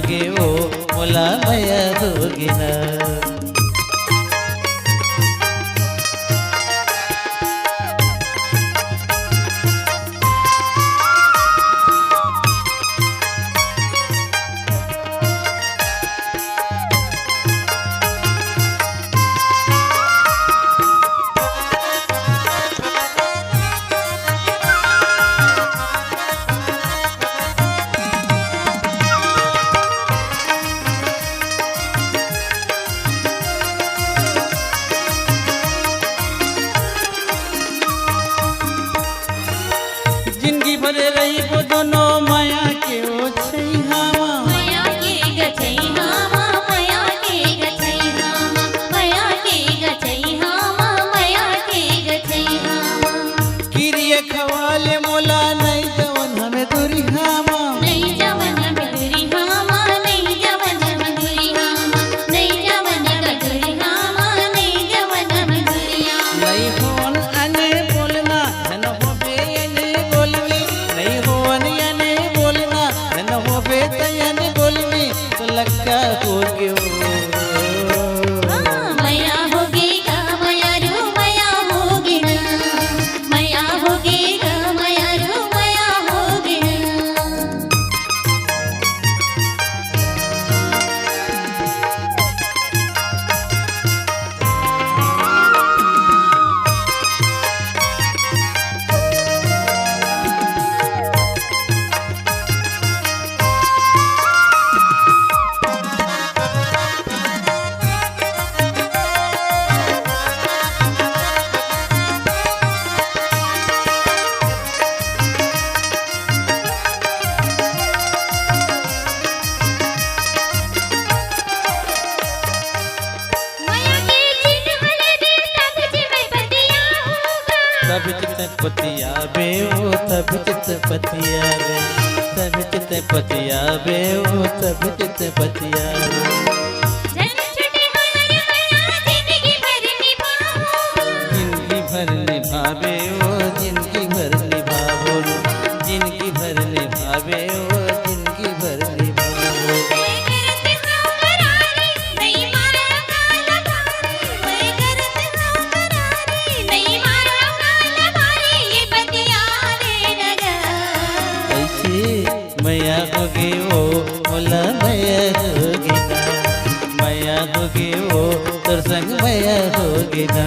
होगे वो मोला माया होगे ना। जिंदगी भरे रही वो दोनों माया के ओ छैहामा, माया के गछैहामा, माया के गछैहामा, माया के गछैहामा, माया के गछैहामा। किरिए खवाले मोला नहीं जवन हमें दुरिहामा, नहीं जवन गदुरिहामा, नहीं जवन गदुरिहामा, नहीं जवन गदुरिहामा, नहीं जवन गदुरिहामा। नहीं होन अने बोलना धन हो बेयने बोलनी, नहीं होन अने बोलना धन हो बेतयने बोलनी, तो लक्का होगे वो माया होगे गा माया रू माया होगे ना, माया होगे गा माया रू माया होगे ना। माया के चिन्ह दे तब जीवे पतिया होगा, तब चित पतिया बे वो तब चित पतिया बे, तब चित पतिया बे वो तब चित पतिया बे। जन्म छुटे हमारे माया जिंदगी भर निभाओ, जिंदगी भर निभावे वो जिंदगी भर निभावो, जिंदगी भर निभावे वो जिंदगी भर निभावो। मैं करत हूँ करारी नहीं मारा काला भारी, मैं करत हूँ करारी नहीं मारा काला भारी, ये पतिया रे नगा। ऐसे मैया होगे वो मोला मैया होगे ना, मैया होगे वो तोर संग मैया होगे ना।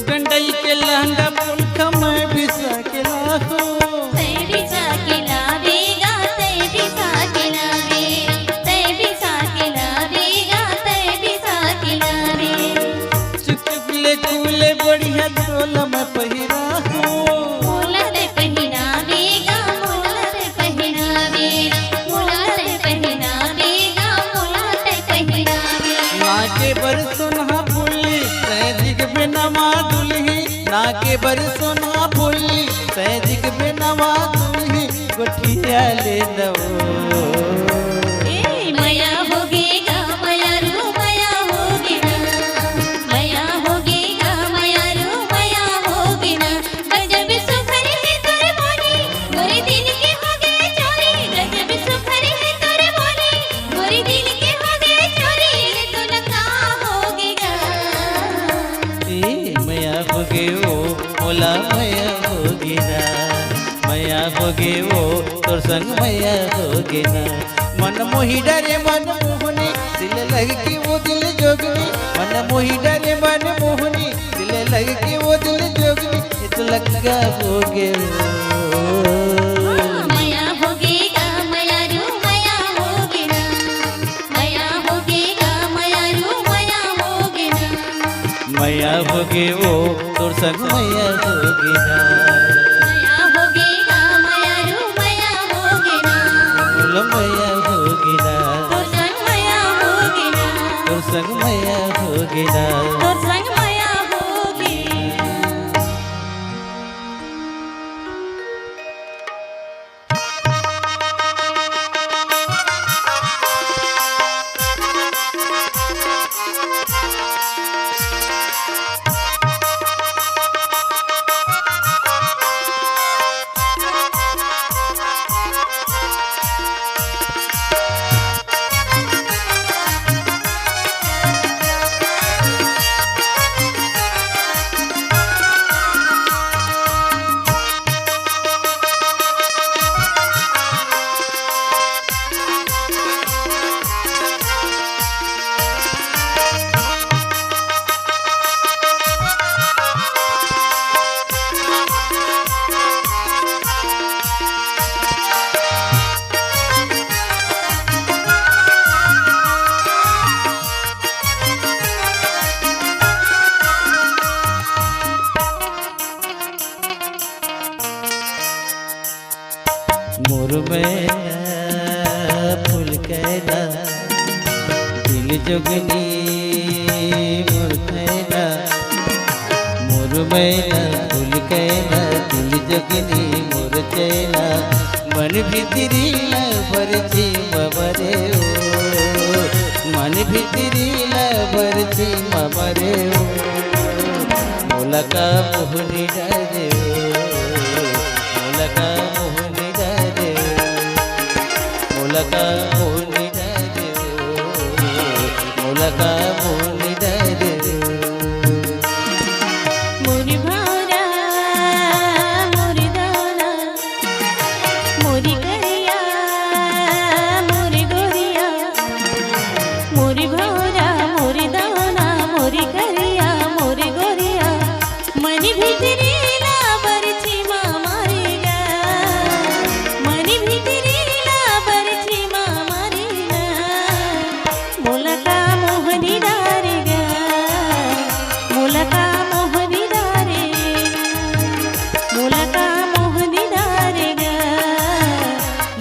गंडई के लहंगा पुलख मैं बिसा के लाहू, तै बिसा के लावेगा, तै बिसा के लावेगा, तै बिसा के लावेगा, तै बिसा के लावेगा। चुटकुले कूले बढ़िया तोला मैं पहिरा हूँ, मोला ते पहनावेगा, मोला ते पहनावेगा, मोला ते पहनावेगा, मोला ते पहनावेगा। ना के बर सुनहा फुल्ली सैदिक बिनमा दुल्ही, ना के बर सुनहा फुल्ली सैदिक बिनमा दुल्ही, गोठिया ले दवो। ए माया होगे गा माया रू माया होगे ना, माया होगे गा माया रू माया होगे ना। गजब सुखरी है तोरे मोरी, गोरे दिन के होगे चोरी, गजब सुखरी है तोरे मोरी, गोरे दिन के होगे चोरी, रे तू लका होगे गा। ए मैया होगे वो मोला मैया होगे ना, मैया होगे वो तोर संग मैया होगे ना। मन मोही डरे मन मोहनी दिल लग के वो दिल जोगनी, मन मोही डरे मन मोहनी दिल लग के वो दिल जोगनी, ये तो लगा होगे माया होगे गा माया रू माया होगे ना, माया होगे गा माया रू माया होगे ना। मैया होगे वो तोर संग मैया होगी ना मया होगेगा मयारू मया होगेना बोलो मैया होगी ना तोर संग मया होगेना तोर संग मैया होगी ना तोर संग मया होगे मोर में फूल कैला दिल जोगनी मोर कैला मोर में फूल कैला दिल जोगनी मोर चैला मन भितरीला बरछी मरे ओ मन भितरीला बरछी मरे ओ मोलका मोहनी डरे मोलका मोहनी डरे मोलका मोहनी डरे मोलका मोहनी डरे मोरी भारा मोरी दाना मोरी गरिया मोरी गोरिया मोरी भारा मोरी दाना मोरी गरिया मोरी गोरिया मनी भितरीला बरछी मारेगा मनी भितरीला बरछी मारेगा मोलका मोहनी डारेगा मोलका मोहनी डारेगा मोलका मोहनी डारेगा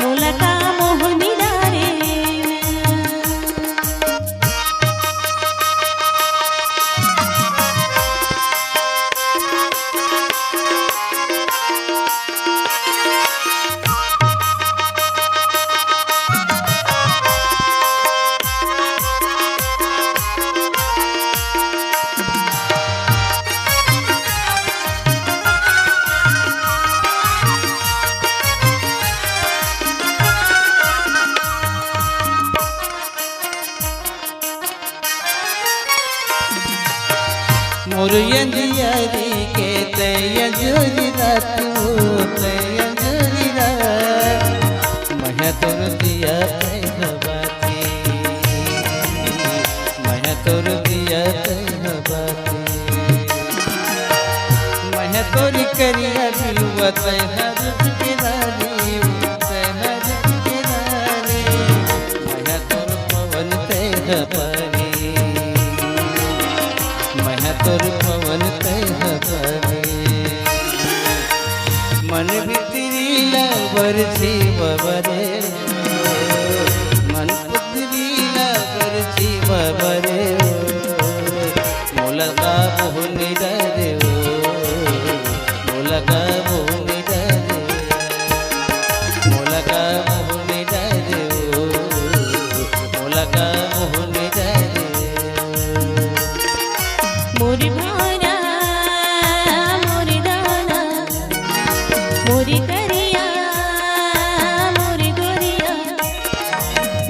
मोलका मोहनी डारेगा मोर यंजियारी के तयंजुरी रात तयंजुरी रात महा तोर दिया तहबाती महा तोर दिया तहबाती महा तोरी करिया बिलवा तहर के रानी तहर के रानी महा तोर पवन तहबानी महा तोर पवन तहबानी मन भितरीला बरछी बबरे मन भितरीला बरछी बबरे मोलका मोहनी डरे मोलका मोहनी डरे मोलका मोहनी डरे मोलका मोहनी डरे मोरी भारा मोरी दाना मोरी गरिया मोरी गोरिया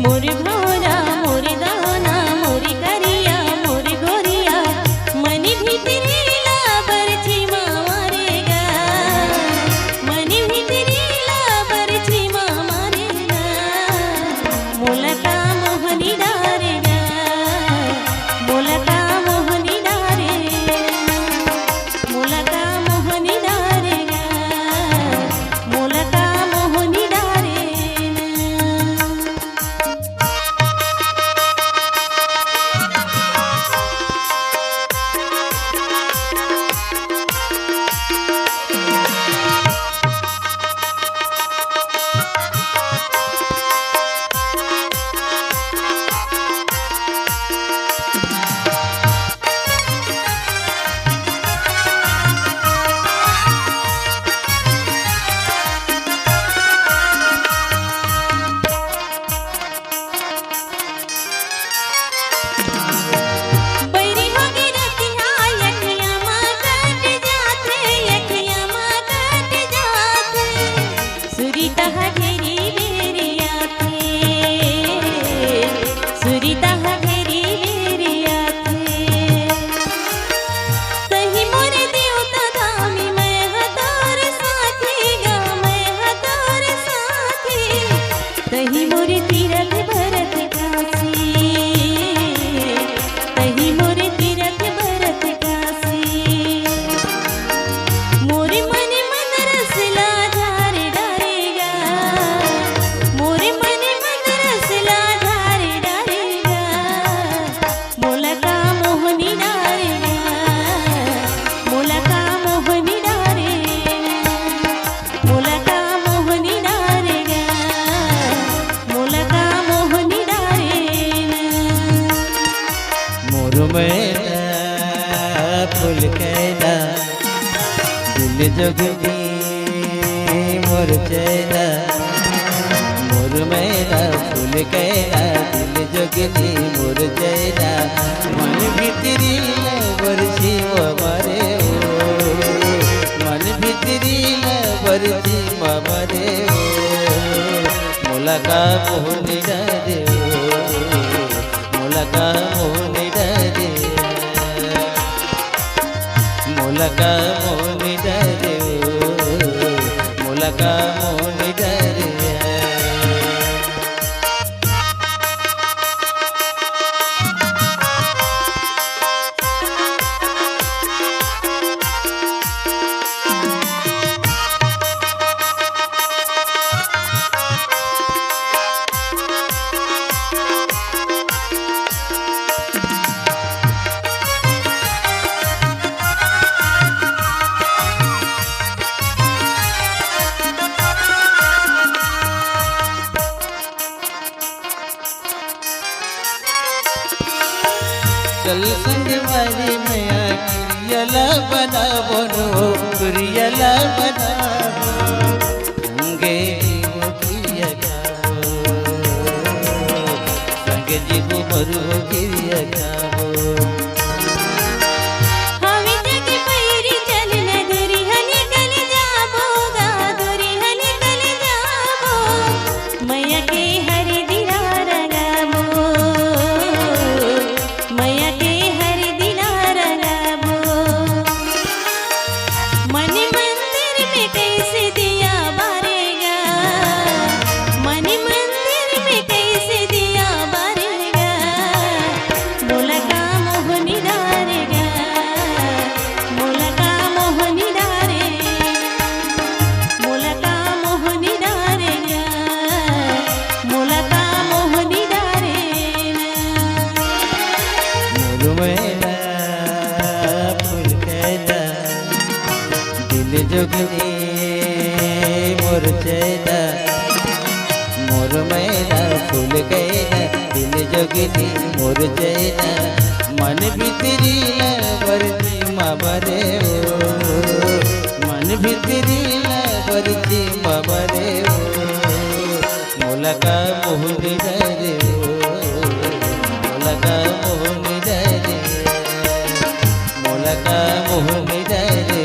मोरी भारा मोरी दाना मोरी गरिया मोरी गोरिया मनी भितरीला बरछी मारेगा मनी भितरीला बरछी मारेगा मोलका मोहनी डारेगा मोलका मोहनी डारेगा मोलका मोहनी डारेगा जोगनी मोर चेला मोर मैना फूल कैला दिल जोगनी मोर चेला मन भितरी बरसी मारे मन भितरी बरसी मारे मोलका मोहनी डरे मोलका मोहनी डरे मोलका मोहनी डरे मोलका मोहनी डरे चल संग मारी मैया कुरियला बना बोनो कुरियला बना संगे जीवो किया गावो संगे जीवो मरु किया गावो हवे जग पैरी चल नगरी हले गल जाबो गागरी हले गल जाबो मैया के हरि दिला रगाबो मैया के हरि दिला रगाबो मन मंदिर में कैसे दिया बारेगा मन मंदिर में कैसे दिया बारेगा मोलका मोहनी डारेगा मोलका मोहनी डारे मोलका मोहनी डारेगा मोलका मोहनी डारेगा मोर मैना फूल कैला दिल जोगनी मोर चैला मोर मैना फूल कैला दिल जोगनी मोर चैला मन भितरी बरसी मारे मन भितरी बरसी मारे मोलका मोहनी डरे मोलका मोहनी डरे मोलका मोहनी डरे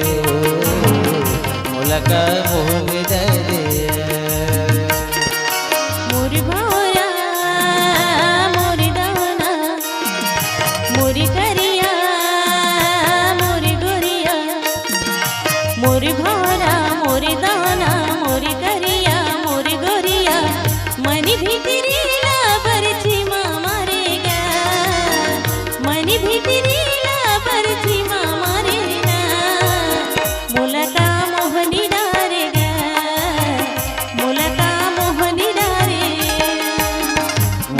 मोलका मोहनी डरे मोर भौरा मोर दाना मोर करिया मोर गोरिया मोर भौरा मोर दाना मोर करिया मोर गोरिया मन भीतरी ला बरछी मारेगा मन भीतरी ला बरछी मारेगा मोलका मोहनी डारेगा मोलका मोहनी डारेगा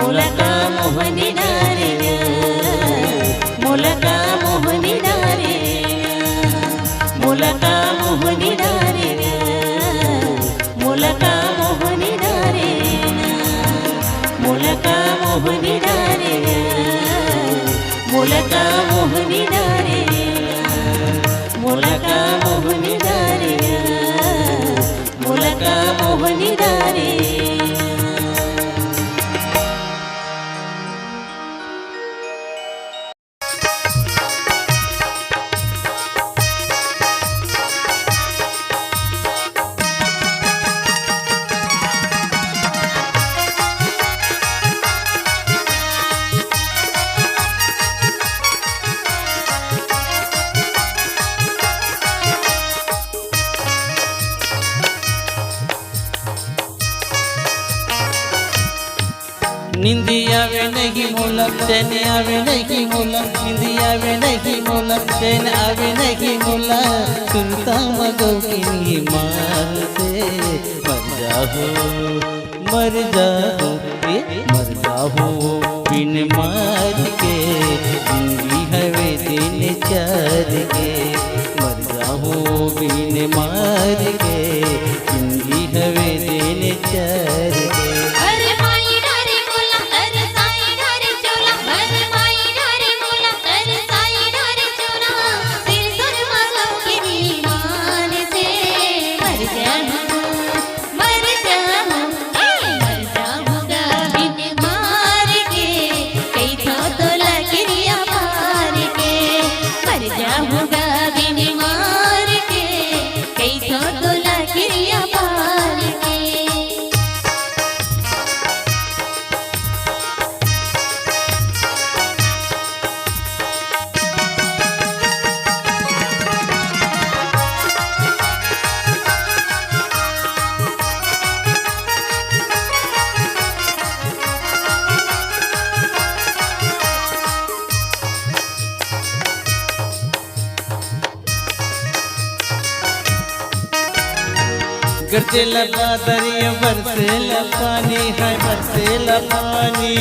मोलका मोहनी डारेगा मोलका मोहनी डारेगा मोलका मोहनी डारेगा मोलका मोहनी डारेगा मोलका मोहनी डारेगा मोलका मोहनी डारेगा मोलका मोहनी डारेगा मोलका मोहनी डारेगा निंदी आवे नहीं मोला चैन आवे नहीं मोला निंदी आवे नहीं मोला चैन आवे नहीं मोला सुनता मगो की मार से मर जाओ मर जाओ बिन मार के जिंदगी हवे दिन चार के मर जाओ बिन मार के जिंदगी हवे दिन चार के अरे माई डारे मोला अरे साई डारे चोला अरे माई डारे मोला अरे साई डारे चोला सिर सुर मगो की मान से मर जाऊंगा बिन मार के कई तो लकड़ियां मार के मर जाऊंगा बिन मार के कई तो लकड़ियां मार के गरजेला बादरिया बरसेला पानी है बरसेला पानी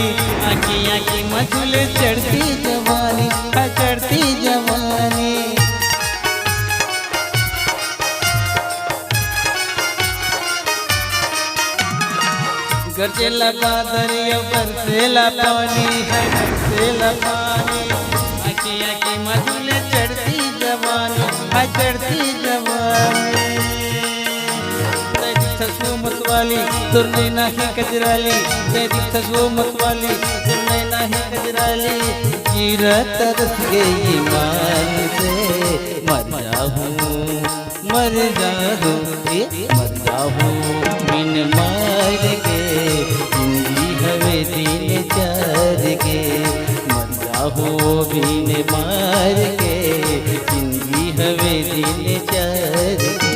आँखी आँखी मझुल चढ़ती जवानी है चढ़ती जवानी गरजेला बादरिया बरसेला पानी है बरसेला पानी आँखी आँखी मझुल चढ़ती जवानी है चढ़ती जवानी थसो मतवाली तुरने नाही कजराली तेरी थसो मतवाली तुरने नाही कजराली जीरा तरस गई मान से मर जाऊं मर जाऊं बिन मार के जिंदगी हवे दिन चार के मर जाऊं बिन मार के जिंदगी हवे दिन चार के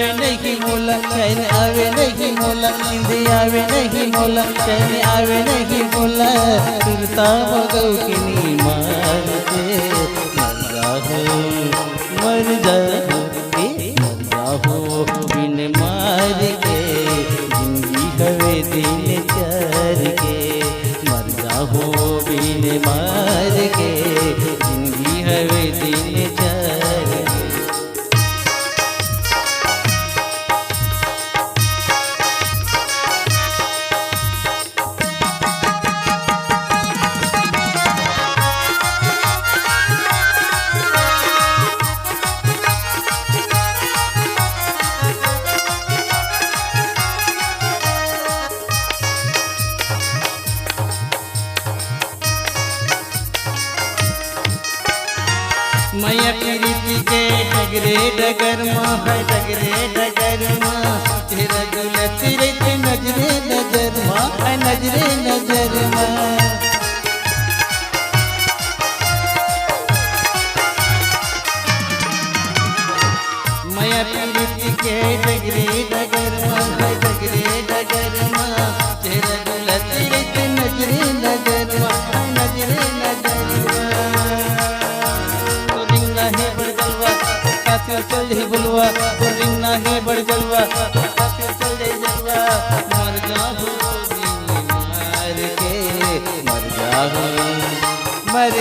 चैन आवे नहीं मोला नींद आवे नहीं मोला चैन आवे नहीं मोला फिरता मगौ किनी मान से मर जाओ बिन मार के जिंदगी हवे दिन चार के मर जाओ बिन मार के जिंदगी हवे दिन चार के मैया प्रीति के डगरे डगर माँ है डगरे डगर माँ तेरा गुला तेरे ते नजरे नजर माँ है नजरे नजर माँ मैया प्रीति के डगरे डगर माँ है डगरे डगर माँ तेरा गुला तेरे ते जलवा बोली नहीं बड़ जलवा फिर चल जाई जलवा मर जाऊंगी मार के मर